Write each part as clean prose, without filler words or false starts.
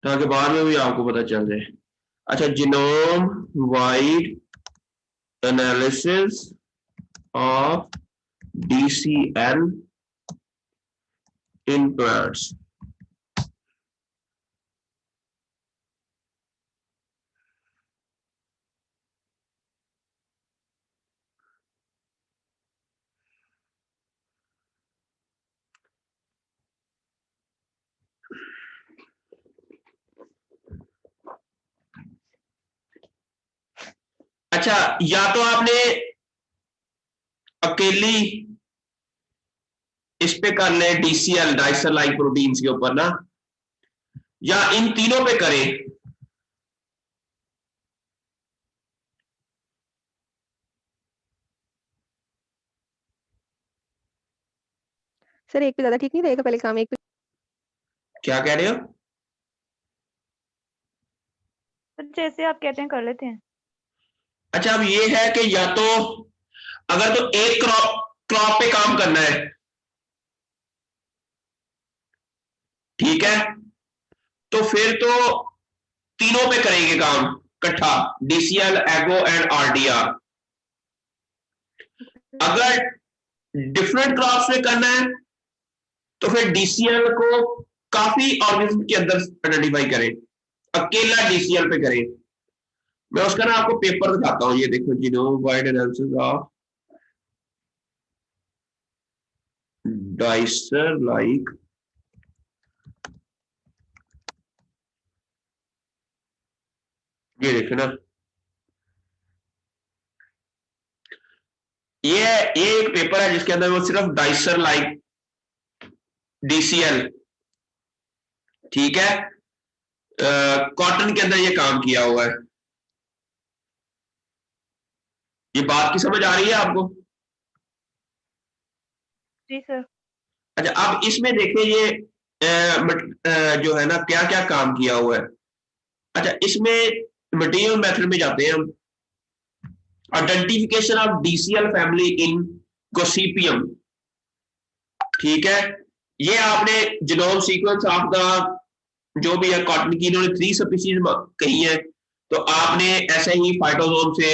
ताकि बाद में भी आपको पता चल जाए। अच्छा, genome wide analysis of DCL in plants. अच्छा, या तो आपने अकेली इस पे कर ले DCL डाइसर लाइक प्रोटीन्स के ऊपर ना, या इन तीनों पे करें। सर एक पे ज्यादा ठीक नहीं रहेगा, पहले काम एक पे। क्या कह रहे हो? तो जैसे आप कहते हैं कर लेते हैं। अच्छा, अब ये है कि या तो अगर तो एक क्रॉप पे काम करना है, ठीक है, तो फिर तो तीनों पे करेंगे काम इकट्ठा, DCL, एगो एंड RDR। अगर डिफरेंट क्रॉप्स में करना है तो फिर DCL को काफी ऑर्गेनिज्म के अंदर आइडेंटिफाई करें, अकेला DCL पे करें। मैं उसका ना आपको पेपर दिखाता हूं, ये देखो, genome wide analysis of dicer like, ये देखो ना, ये एक पेपर है जिसके अंदर वो सिर्फ डाइसर लाइक DCL, ठीक है, कॉटन के अंदर ये काम किया हुआ है। ये बात की समझ आ रही है आपको? जी सर। अच्छा, अब इसमें देखिए ये जो है ना, क्या क्या काम किया हुआ है। अच्छा, इसमें मटेरियल मेथड में जाते हैं हम। Identification of DCL family in Gossypium, ठीक है, ये आपने जीनोम सीक्वेंस ऑफ द जो भी है कॉटन की, इन्होंने 3 स्पीशीज कही है, तो आपने ऐसे ही फाइटोजोम से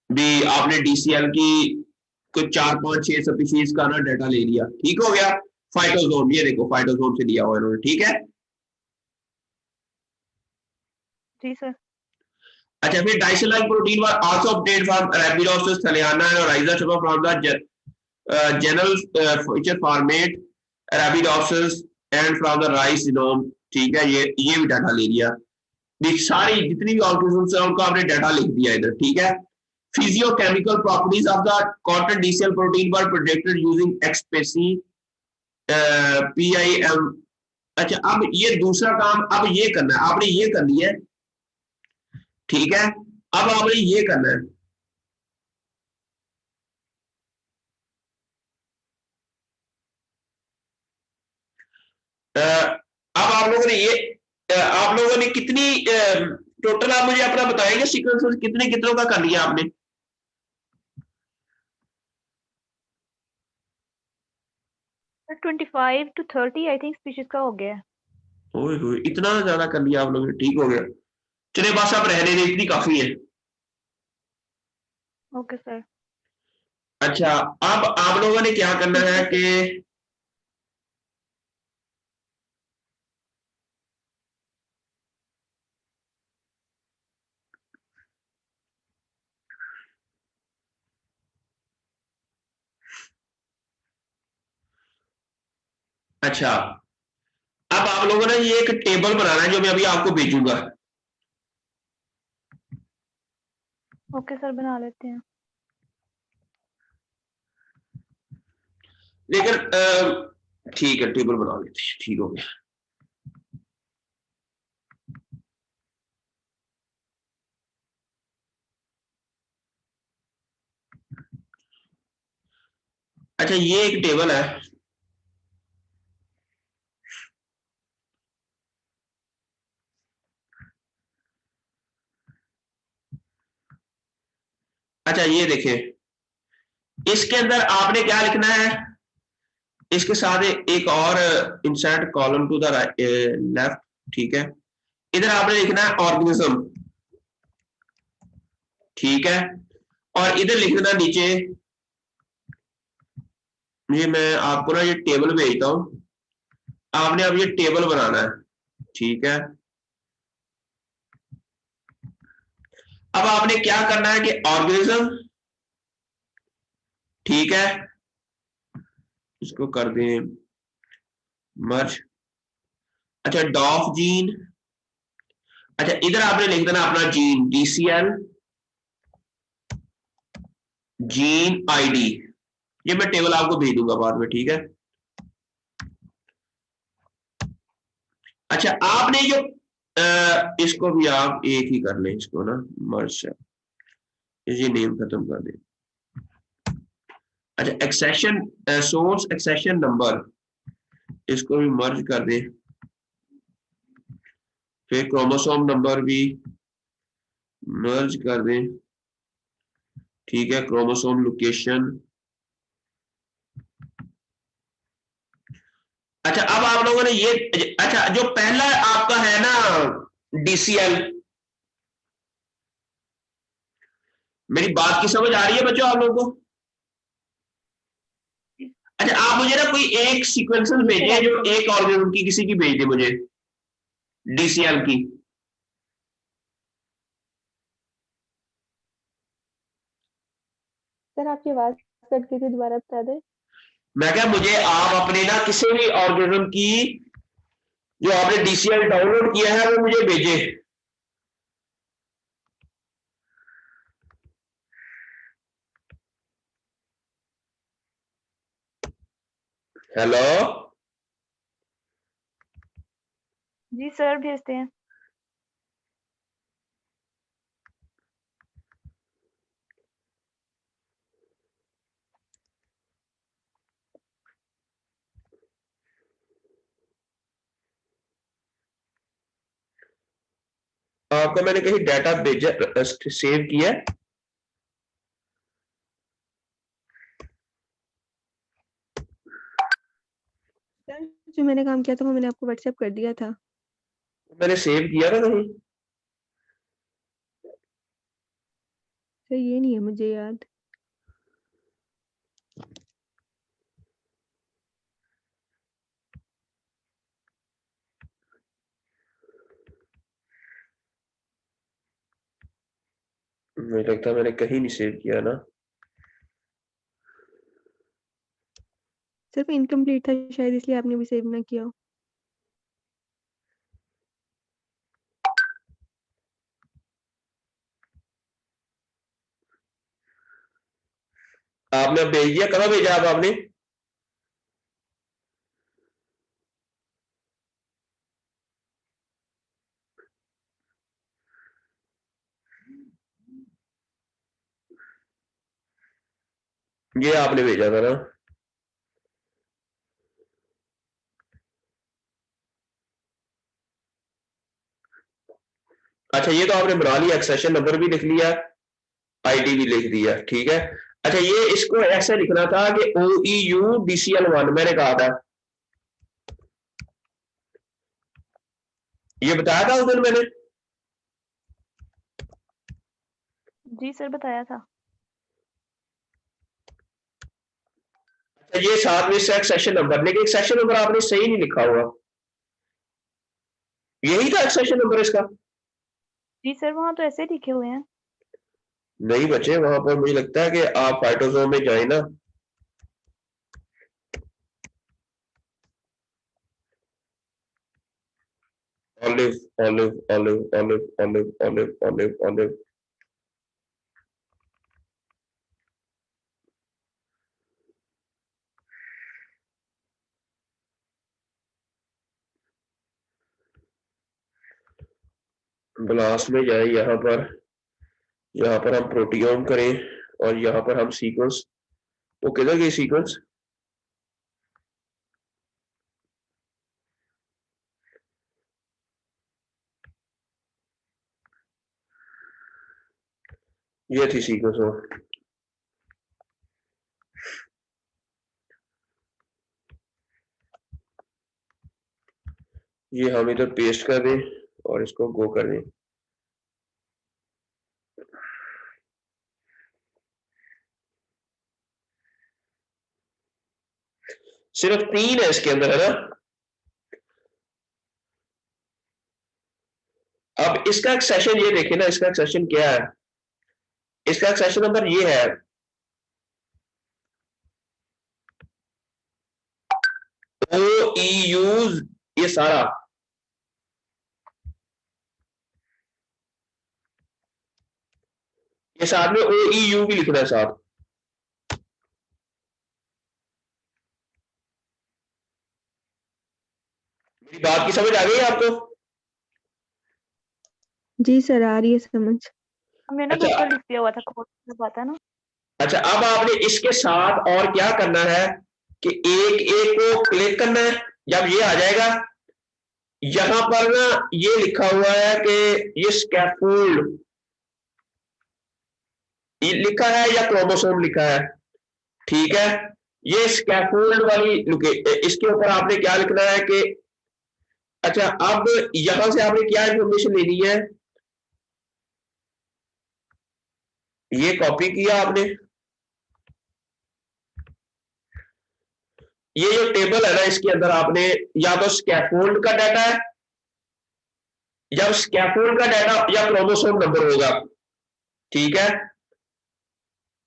भी आपने DCL की कुछ 4 5 6 स्पीशीज का ना डाटा ले लिया, ठीक हो गया। फाइटोजोम, ये देखो फाइटोजोम से लिया हुआ इन्होंने, ठीक है। जी सर। अच्छा, फिर dicer like protein were also obtained from Arabidopsis thaliana and Rhizostoma from the general feature format Arabidopsis and from the rice genome, ठीक है, ये भी डाटा ले लिया। सारी जितनी भी ऑर्गेनिजम्स है उनका आपने डाटा लिख दिया इधर, ठीक है। Physicochemical properties of the cotton DCL protein were predicted using ExPASy PIM। अच्छा, अब ये दूसरा काम अब ये करना है, आपने ये कर लिया है, ठीक है। अब आपने ये करना है, अब आप लोगों ने ये आप लोगों ने कितनी टोटल आप मुझे अपना बताएंगे सीक्वेंस कितने कितनों का कर लिया आपने? 25 to 30 आई थिंक स्पीशीज का हो गया है। ओए होए, इतना ज्यादा कर लिया आप लोगों ने, ठीक हो गया। चलिए बस आप रहने दें, इतनी काफी है। Okay sir. अच्छा, अब आप लोगों ने क्या करना है कि अच्छा, अब आप लोगों ने ये एक टेबल बनाना है जो मैं अभी आपको भेजूंगा। ओके सर, बना लेते हैं। लेकिन ठीक है, टेबल बना लेते हैं, ठीक हो गया। अच्छा, ये एक टेबल है, अच्छा ये देखिए, इसके अंदर आपने क्या लिखना है, इसके साथ एक और insert column to the left, ठीक है। इधर आपने लिखना है ऑर्गेनिज्म, ठीक है, और इधर लिख देना नीचे, ये मैं आपको ना ये टेबल भेजता हूं, आपने अब ये टेबल बनाना है, ठीक है। अब आपने क्या करना है कि ऑर्गेनिज्म, ठीक है, इसको कर दें मर्ज। अच्छा डॉफ जीन, अच्छा इधर आपने लिख देना अपना जीन, DCL जीन आईडी, ये मैं टेबल आपको भेज दूंगा बाद में, ठीक है। अच्छा आपने जो इसको भी आप एक ही कर लें, इसको ना मर्ज से ये नेम खत्म कर दें। अच्छा एक्सेशन सोर्स एक्सेशन नंबर, इसको भी मर्ज कर दें, फिर क्रोमोसोम नंबर भी मर्ज कर दें, ठीक है, क्रोमोसोम लोकेशन। अच्छा अब आप लोगों ने ये, अच्छा जो पहला आपका है ना DCL, मेरी बात की समझ आ रही है बच्चों आप लोगों को? अच्छा आप मुझे ना कोई एक सीक्वेंसेस भेजिए, जो एक ऑर्गेनिज्म की किसी की भेज दे मुझे, DCL की। सर आपकी आवाज कट गई थी, दोबारा बता दें। मैं क्या, मुझे आप अपने ना किसी भी ऑर्गेनिज्म की जो आपने DCL डाउनलोड किया है वो मुझे भेजे। हेलो जी सर भेजते हैं। आपको मैंने कहीं डाटा भेजा, सेव किया है? सर जो मैंने काम किया था वो मैंने आपको व्हाट्सएप कर दिया था। मैंने सेव किया ना कहीं? सर ये नहीं है मुझे याद। मुझे लगता है मैंने कहीं नहीं सेव किया ना। सिर्फ इनकम्प्लीट था शायद, इसलिए आपने भी सेव ना किया हो। आपने भेज दिया, कहाँ भेजा आप आपने? ये आपने भेजा था ना? अच्छा ये तो आपने बना लिया, एक्सेशन नंबर भी लिख लिया, आईडी भी लिख दिया, ठीक है। अच्छा ये इसको ऐसे लिखना था कि OEU DCL1 मैंने कहा था, ये बताया था उस दिन मैंने। जी सर बताया था। अच्छा ये साथ में इसका एक्सेशन नंबर, लेकिन एक्सेशन नंबर आपने सही नहीं लिखा हुआ, यही था एक्सेशन नंबर इसका? जी सर वहाँ तो ऐसे लिखे हुए हैं। नहीं बचे, वहां पर मुझे लगता है कि आप फाइटोसोम में जाए ना, olive olive olive olive olive olive olive olive, blast में जाए, यहाँ पर हम प्रोटियोम करें और यहाँ पर हम सीक्वेंस, वो किधर गई सीक्वेंस? ये थी सीक्वेंस वो, ये हम इधर पेस्ट कर दें और इसको गो कर दें। सिर्फ 3 है इसके अंदर, है ना। अब इसका एक्सेशन ये देखिए ना, इसका एक्सेशन क्या है, इसका एक्सेशन नंबर ये है ओ ई यूज, ये सारा ये साथ में ओ ई यू भी लिखना है साथ। मेरी बात की समझ आ गई है आपको? जी सर, आ रही है समझ। हमने ना अच्छा। बुक पर लिख दिया हुआ था, कोड आता है ना। अच्छा, अब आपने इसके साथ और क्या करना है कि एक एक को क्लिक करना है। जब ये आ जाएगा, यहां पर ना ये लिखा हुआ है कि ये स्कैफोल्ड लिखा है या क्रोमोसोम लिखा है, ठीक है। ये स्कैफोल्ड वाली इसके ऊपर आपने क्या लिखना है कि अच्छा, अब यहां से आपने क्या इंफॉर्मेशन लेनी है, ये कॉपी किया आपने, ये जो टेबल है ना इसके अंदर आपने या तो स्कैफोल्ड का डाटा है, या स्कैफोल्ड का डाटा या क्रोमोसोम नंबर होगा, ठीक है।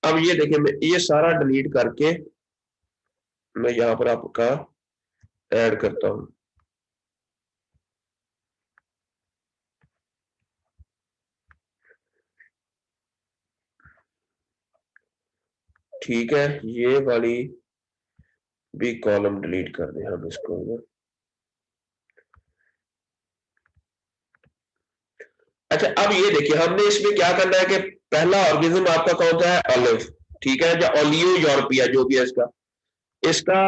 अब ये देखिए, मैं ये सारा डिलीट करके मैं यहां पर आपका ऐड करता हूं। ठीक है, ये वाली भी कॉलम डिलीट कर दें हम इसको ना। अच्छा, अब ये देखिए हमने इसमें क्या करना है कि पहला ऑर्गेनिज्म आपका कौन सा है, ऑलिव, ठीक है, या ओलियो यूरोपिया जो भी है इसका इसका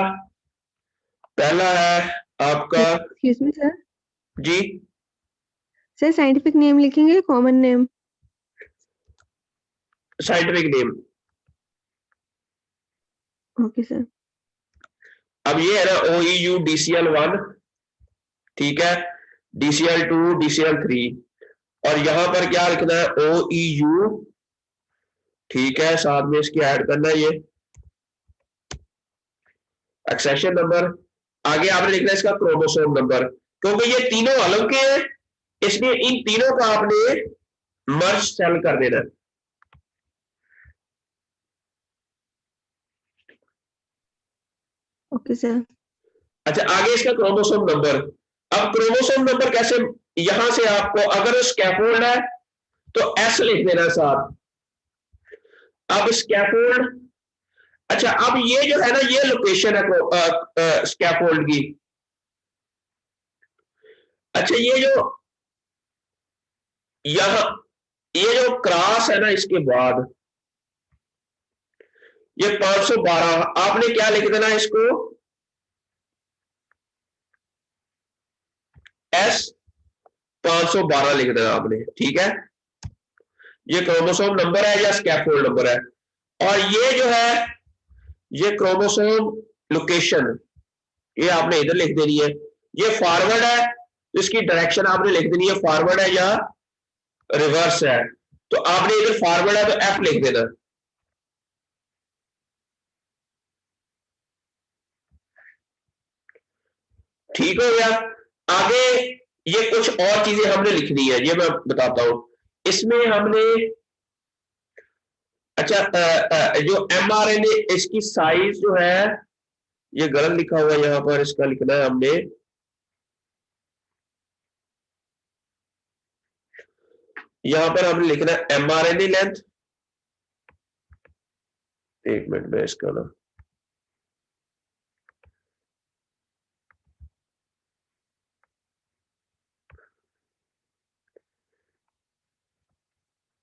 पहला है आपका। Excuse me sir. जी सर साइंटिफिक नेम लिखेंगे, common name? Scientific name. Okay sir. अब ये है ना OEU-DCl1, ठीक है, DCl2, DCl3, और यहां पर क्या लिखना है OEU, ठीक है, साथ में इसकी ऐड करना है ये एक्सेशन नंबर। आगे आपने लिखना है इसका क्रोमोसोम नंबर, क्योंकि ये तीनों अलग के हैं, इसलिए इन तीनों का आपने मर्ज सेल कर देना है। Okay sir. अच्छा, आगे इसका क्रोमोसोम नंबर। अब क्रोमोसोम नंबर कैसे, यहां से आपको अगर स्कैफोल्ड है तो एस लिख देना साथ। अब स्कैफोल्ड, अच्छा, अब ये जो है ना ये लोकेशन है स्कैफोल्ड की। अच्छा, यहां ये जो क्रॉस है ना इसके बाद ये 512, आपने क्या लिख देना इसको S 512 लिख देना आपने, ठीक है। ये क्रोमोसोम नंबर है या स्कैफोल्ड नंबर है, और ये जो है ये क्रोमोसोम लोकेशन, ये आपने इधर लिख देनी है। ये फॉरवर्ड है, इसकी डायरेक्शन आपने लिख देनी है, फॉरवर्ड है या रिवर्स है, तो आपने इधर फॉरवर्ड है तो F लिख देना। ठीक हो गया। आगे ये कुछ और चीजें हमने लिखनी है, ये मैं बताता हूं इसमें हमने। अच्छा, जो mRNA इसकी साइज जो है, ये गलत लिखा हुआ है यहां पर, इसका लिखना है हमने यहां पर हमने लिखना है mRNA लेंथ। एक मिनट में इसका ना,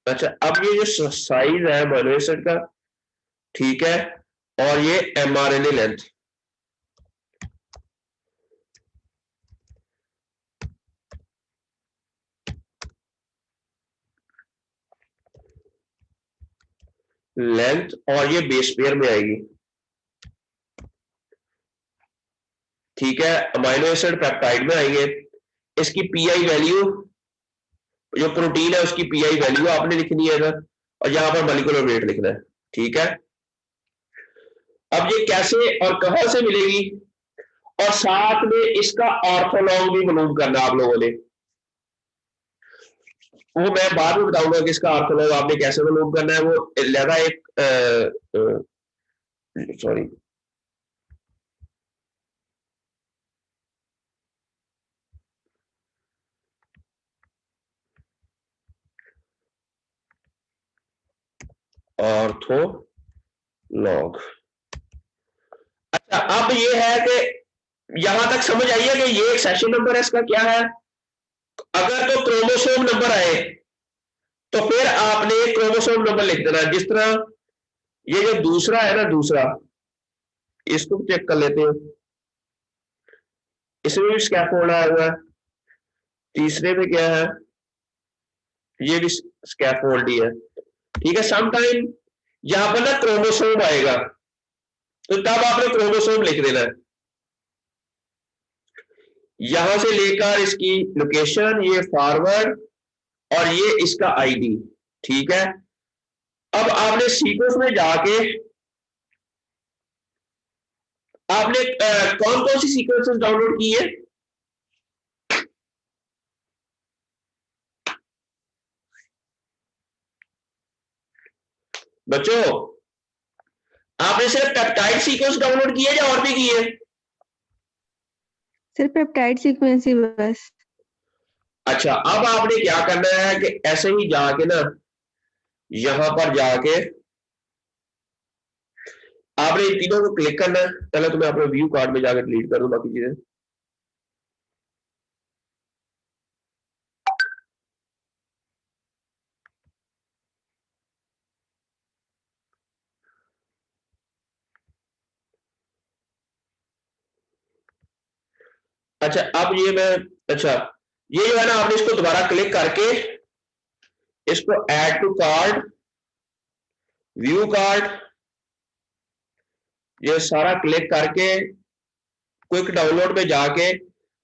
अच्छा, अब ये जो साइज है अमीनो एसिड का, ठीक है, और ये mRNA लेंथ, लेंथ, और ये बेस पेयर में आएगी, ठीक है, अमीनो एसिड पेप्टाइड में आएंगे। इसकी पीआई वैल्यू, जो प्रोटीन है उसकी पीआई वैल्यू आपने लिखनी है इधर, और यहां पर मॉलिक्यूलर वेट लिखना है। ठीक है, अब ये कैसे और कहां से मिलेगी, और साथ में इसका ऑर्थोलॉग भी मालूम करना आप लोगों ने, वो मैं बाद में बताऊंगा कि इसका ऑर्थोलॉग आपने कैसे मालूम करना है। वो लगा एक सॉरी ऑर्थोलॉग। अच्छा, अब ये है कि यहां तक समझ आई है कि ये एक सेशन नंबर है, इसका क्या है। अगर तो क्रोमोसोम नंबर आए तो फिर आपने क्रोमोसोम नंबर लिख देना। जिस तरह ये जो दूसरा है ना, दूसरा, इसको चेक कर लेते हैं, इसमें भी स्कैफोल्ड आया हुआ है। तीसरे में क्या है, ये भी स्कैफोल्ड ही है। ठीक है, समटाइम यहां पर ना क्रोमोसोम आएगा, तो तब आपने क्रोमोसोम लिख देना है। यहां से लेकर इसकी लोकेशन, ये फॉरवर्ड, और ये इसका आईडी। ठीक है, अब आपने सीक्वेंस में जाके आपने कौन कौन सी सीक्वेंसेस डाउनलोड की है। बच्चों, आपने सिर्फ पेप्टाइड सीक्वेंस डाउनलोड की है या और भी की है। सिर्फ पेप्टाइड सीक्वेंस ही बस। अच्छा, अब आपने क्या करना है कि ऐसे ही जाके ना, यहां पर जाके आपने इन तीनों को क्लिक करना है। पहले तो मैं अपने व्यू कार्ड में जाकर डिलीट कर दूं बाकी चीजें। अच्छा, अब ये मैं, अच्छा ये जो है ना, आपने इसको दोबारा क्लिक करके इसको add to card, view card, ये सारा क्लिक करके क्विक डाउनलोड में जाके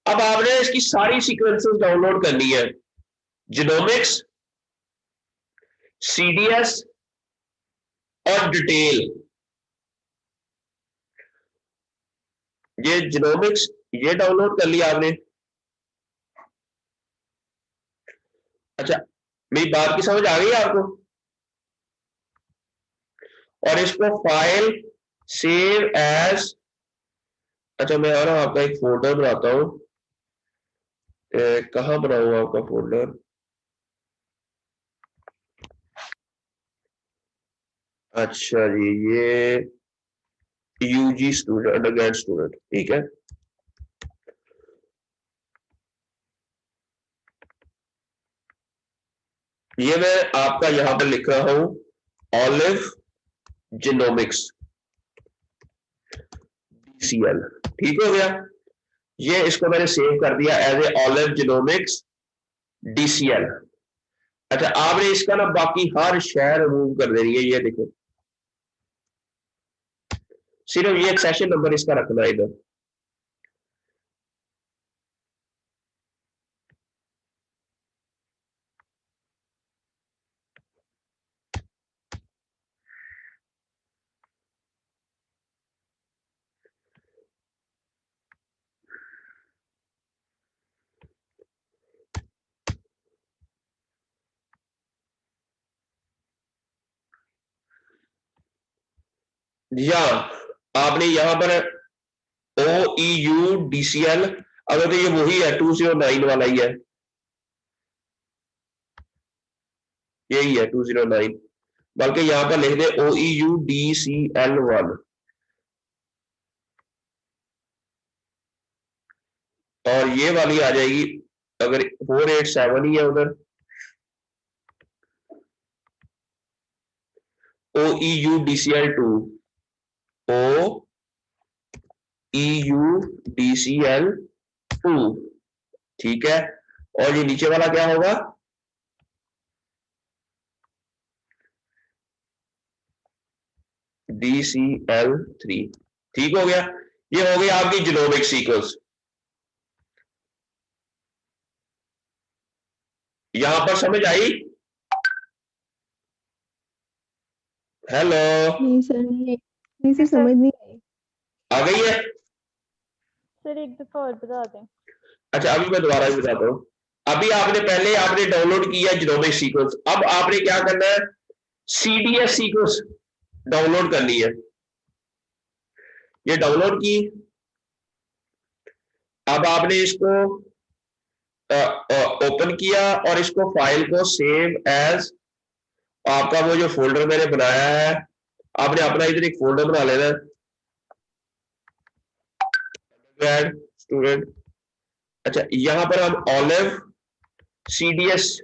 अब आपने इसकी सारी सीक्वेंसेस डाउनलोड करनी है। जिनोमिक्स, सीडीएस और डिटेल। ये जिनोमिक्स ये डाउनलोड कर लिया आपने। अच्छा, मेरी बात की समझ आ गई है आपको। और इसको फाइल सेव एज, अच्छा मैं और आपका एक फोल्डर बनाता हूं। कहां बनाऊंगा आपका फोल्डर। अच्छा जी, ये यूजी स्टूडेंट, अंडरग्रेड स्टूडेंट, ठीक है। ये मैं आपका यहां पर लिख रहा हूं, ऑलिव जिनोमिक्स DCL। ठीक हो गया, ये इसको मैंने सेव कर दिया as a Olive Genomics DCL। अच्छा, आपने इसका ना बाकी हर शय रिमूव कर देनी है। ये देखो, सिर्फ ये एक सेशन नंबर इसका रखना है इधर। या आपने यहां पर OEU DCL, अगर तो ये वही है 209 वाला ही है, यही है 209, बल्कि यहां पर लिख दे OEU DCL1, और ये वाली आ जाएगी अगर 487 ही है उधर, OEU DCL2, OEU DCL2, ठीक है। और ये नीचे वाला क्या होगा, DCL3। ठीक हो गया, ये हो गई आपकी जीनोमिक सीक्वेंस। यहां पर समझ आई? हेलो, नहीं सर, नहीं सर, जी सर। समझ नहीं आई। आ गई है? सर एक दफा और बता दें। अच्छा, अभी मैं दोबारा भी बताता हूँ। अभी आपने डाउनलोड किया जीनोमिक सीक्वेंस, अब आपने क्या करना है, सीडीएस सीक्वेंस डाउनलोड करनी है। ये डाउनलोड की, अब आपने इसको ओपन किया और इसको फाइल को सेव एज, आपका वो जो फोल्डर मैंने बनाया है, आपने अपना इधर एक फोल्डर बना लेना है, स्टूडेंट। अच्छा, यहां पर हम ऑलिव सीडीएस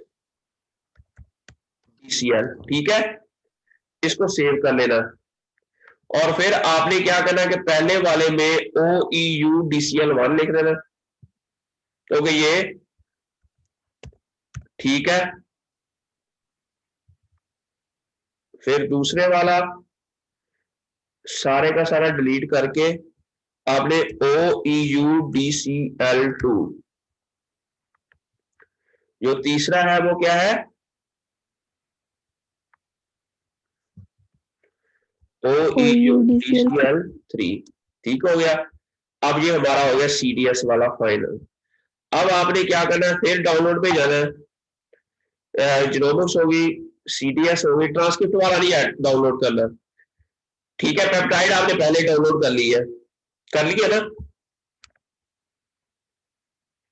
डीसीएल, ठीक है, इसको सेव कर लेना। और फिर आपने क्या करना कि पहले वाले में ओ ई यू डीसीएल 1 लिख देना, क्योंकि ये ठीक है। फिर दूसरे वाला सारे का सारा डिलीट करके आपने O E U D C L 2, जो तीसरा है वो क्या है, O E U D OUDCL C L 3, ठीक हो गया। अब ये हमारा हो गया सीडीएस वाला फाइनल। अब आपने क्या करना है, फिर डाउनलोड पे जाना है, जीनोमिक्स होगी, सीडीएस होगी, ट्रांसक्रिप्ट वाला नहीं है डाउनलोड करना, ठीक है। पेप्टाइड आपने पहले डाउनलोड कर ली है, कर लिया ना?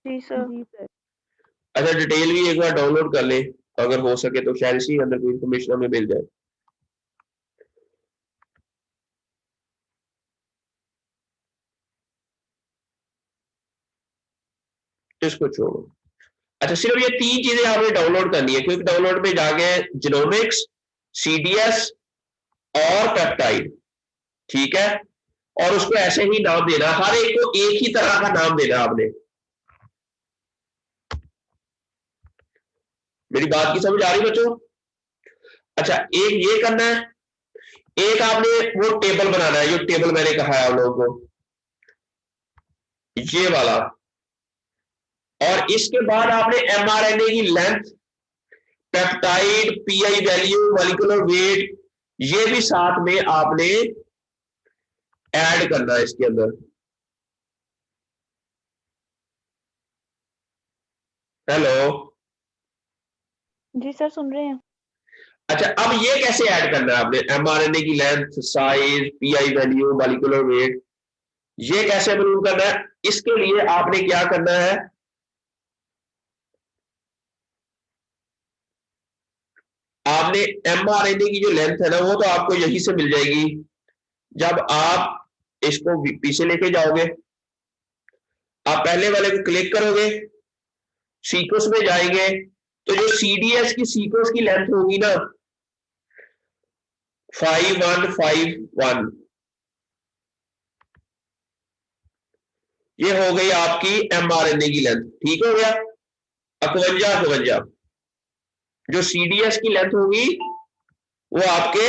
जी सर। जी सर। अच्छा, डिटेल भी एक बार डाउनलोड कर ले, अगर हो सके तो, शायद इसी अंदर कोई इन्फॉर्मेशन हमें मिल जाए। इसको छोड़ो। अच्छा, सिर्फ ये 3 चीजें आपने डाउनलोड करनी है, क्विक डाउनलोड पे जाके जीनोमिक्स, सीडीएस और पेप्टाइड, ठीक है। और उसको ऐसे ही नाम देना, हर एक को एक ही तरह का नाम देना आपने। मेरी बात की समझ आ रही बच्चों? अच्छा, एक ये करना है, एक आपने वो टेबल बनाना है, जो टेबल मैंने कहा है आप लोगों को, ये वाला। और इसके बाद आपने एमआरएनए की length, peptide, pi value, molecular weight, ये भी साथ में आपने ऐड करना है इसके अंदर। हेलो, जी सर सुन रहे हैं। अच्छा, अब ये कैसे ऐड करना है आपने, एमआरएनए की length, size, pi value, molecular weight, ये कैसे मालूम करना है? इसके लिए आपने क्या करना है, आपने एमआरएनए की जो लेंथ है ना, वो तो आपको यहीं से मिल जाएगी। जब आप इसको पीछे लेके जाओगे, आप पहले वाले को क्लिक करोगे, सीक्वेंस में जाएंगे, तो जो सीडीएस की सीक्वेंस की लेंथ होगी ना, 5151, ये हो गई आपकी एमआरएनए की लेंथ, ठीक हो गया। 5151 जो सीडीएस की लेंथ होगी वो आपके,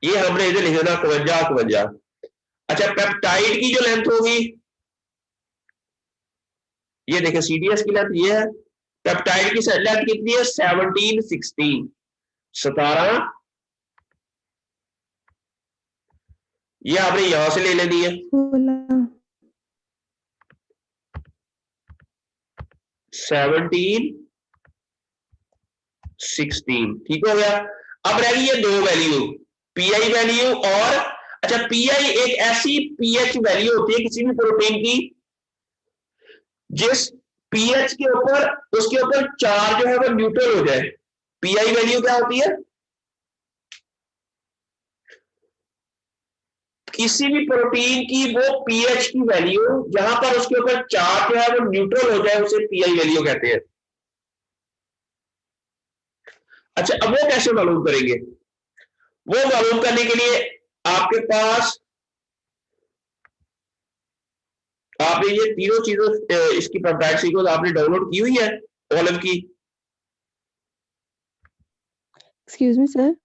ये हमने इधर लिख देना 5151। अच्छा, पेप्टाइड की जो लेंथ होगी, ये देखिए सीडीएस की लेंथ ये है, पेप्टाइड की लेंथ कितनी है, 1716, 17, ये आपने यहां से ले लेनी है, 1716, ठीक हो गया। अब रह गई ये दो वैल्यू, पीआई वैल्यू और, अच्छा, पीआई एक ऐसी पीएच वैल्यू होती है किसी भी प्रोटीन की, जिस पीएच के ऊपर, उसके ऊपर चार्ज जो है वो न्यूट्रल हो जाए। पीआई वैल्यू क्या होती है, किसी भी प्रोटीन की वो पीएच की वैल्यू जहां पर उसके ऊपर चार्ज जो है वो न्यूट्रल हो जाए, उसे पीआई वैल्यू कहते हैं। अच्छा, अब वो कैसे मालूम करेंगे? वो मालूम करने के लिए आपके पास, आपने ये तीनों चीजों, इसकी पेप्टाइड सीक्वेंस आपने डाउनलोड की हुई है ओलिव की? Excuse me sir.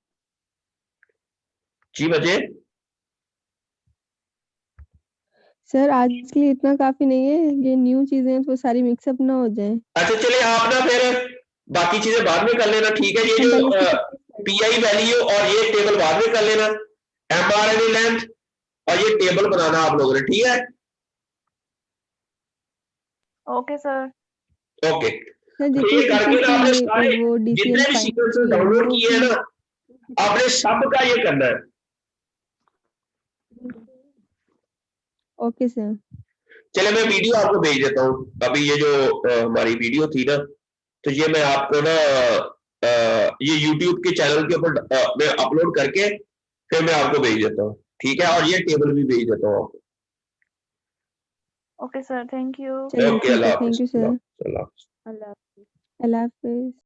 जी बच्चे, सर आज के लिए इतना काफी नहीं है, ये न्यू चीजें हैं तो सारी मिक्सअप ना हो जाए। अच्छा चलिए आप ना फिर बाकी चीजें बाद में कर लेना, ठीक है। ये हम जो पहले इसकी पीआई वैल्यू और ये टेबल बाद में कर लेना, एमआरएनए लेंथ और ये टेबल बनाना आप लोगों ने, ठीक है। Okay sir. ओके, सर तो जितनी ये करके ना आपने सीक्वेंस सारे में वो जितने डीसीएल भी फाइल सीक्वेंसेस की है डाउनलोड वो किए हैं ना, आपने सब का ये करना है। Okay sir. चलिए मैं वीडियो आपको भेज देता हूँ अभी, ये जो हमारी वीडियो थी ना, तो ये मैं आपको ना ये यूट्यूब के चैनल के ऊपर मैं अपलोड करके फिर मैं आपको भेज देता हूँ, ठीक है। और ये टेबल भी भेज देता हूँ आपको। Okay sir, thank you. चलिए ओके, ठीक अल्लाह है, हाफिज। Thank you sir. अल्लाह हाफिज। अल्लाह हाफिज़। अल्लाह हाफिज।